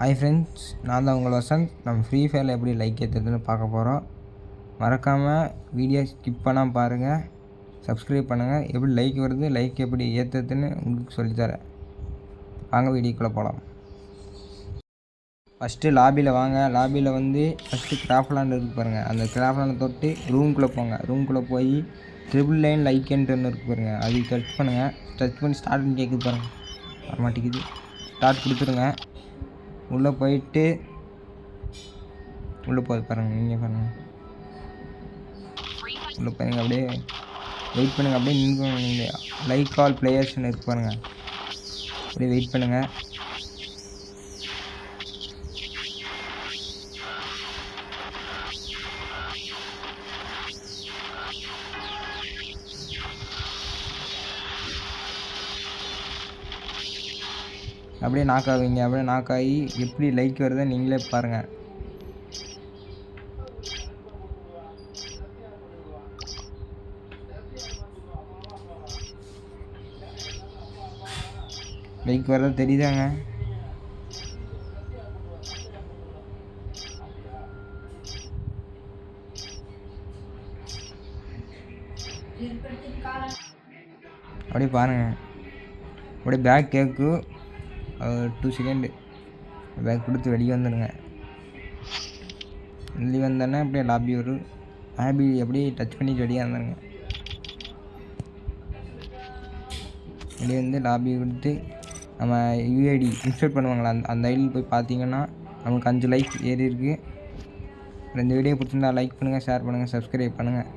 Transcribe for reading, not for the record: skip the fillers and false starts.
Hi friends, நான் தான் உங்கள் வசந்த். நம்ம ஃப்ரீ ஃபயரில் எப்படி லைக் ஏற்றுறதுன்னு பார்க்க போகிறோம். மறக்காமல் வீடியோ ஸ்கிப் பண்ணாமல் பாருங்கள், சப்ஸ்கிரைப் பண்ணுங்கள். எப்படி லைக் வருது, லைக் எப்படி ஏற்றுறதுன்னு உங்களுக்கு சொல்லித்தரேன். வாங்க வீடியோக்குள்ளே போகலாம். ஃபஸ்ட்டு லாபியில் வாங்க. லாபியில் வந்து ஃபஸ்ட்டு கிராஃப்ட்லாண்ட் இருக்குது பாருங்கள். அந்த கிராஃப்ட்லாண்டை தொட்டு ரூம்குள்ளே போங்க. ரூம்குள்ளே போய் ட்ரிபிள் லைன் லைக்ன்ட்டு ஒன்று இருக்குது பாருங்கள். அது டச் பண்ணுங்கள். டச் பண்ணி ஸ்டார்ட்னு கேட்குது பாருங்கள். வரமாட்டேங்குது. ஸ்டார்ட் கொடுத்துருங்க. உள்ளே போயிட்டு உள்ளே போய் பாருங்கள். நீங்கள் பாருங்கள், உள்ளே பாருங்க. அப்படியே வெயிட் பண்ணுங்கள். அப்படியே நீங்கள் லைக் ஆல் பிளேயர்ஸ்ன்னு இருக்கு பாருங்கள். அப்படியே வெயிட் பண்ணுங்கள். அப்படியே நாக் ஆகுவீங்க. அப்படியே நாக் ஆகி எப்படி லைக் வருதுன்னு நீங்களே பாருங்கள். லைக் வர்றது தெரியுதாங்க? அப்படியே பாருங்கள். அப்படியே பேக் கேக்கு 2 செகண்டு பேக் கொடுத்து வெளியே வந்துடுங்க. வெளியே வந்தோடனே அப்படியே லாபி வரும். லாபி அப்படியே டச் பண்ணிட்டு வெளியே வந்துடுங்க. வெளியே வந்து லாபி கொடுத்து நம்ம யூஐடி இன்ஸ்டால் பண்ணுவாங்களா, அந்த ஐடியில் போய் பார்த்தீங்கன்னா நமக்கு 5 லைக் ஏறி இருக்குது. இந்த வீடியோ பிடிச்சிருந்தா லைக் பண்ணுங்கள், ஷேர் பண்ணுங்கள், சப்ஸ்கிரைப் பண்ணுங்கள்.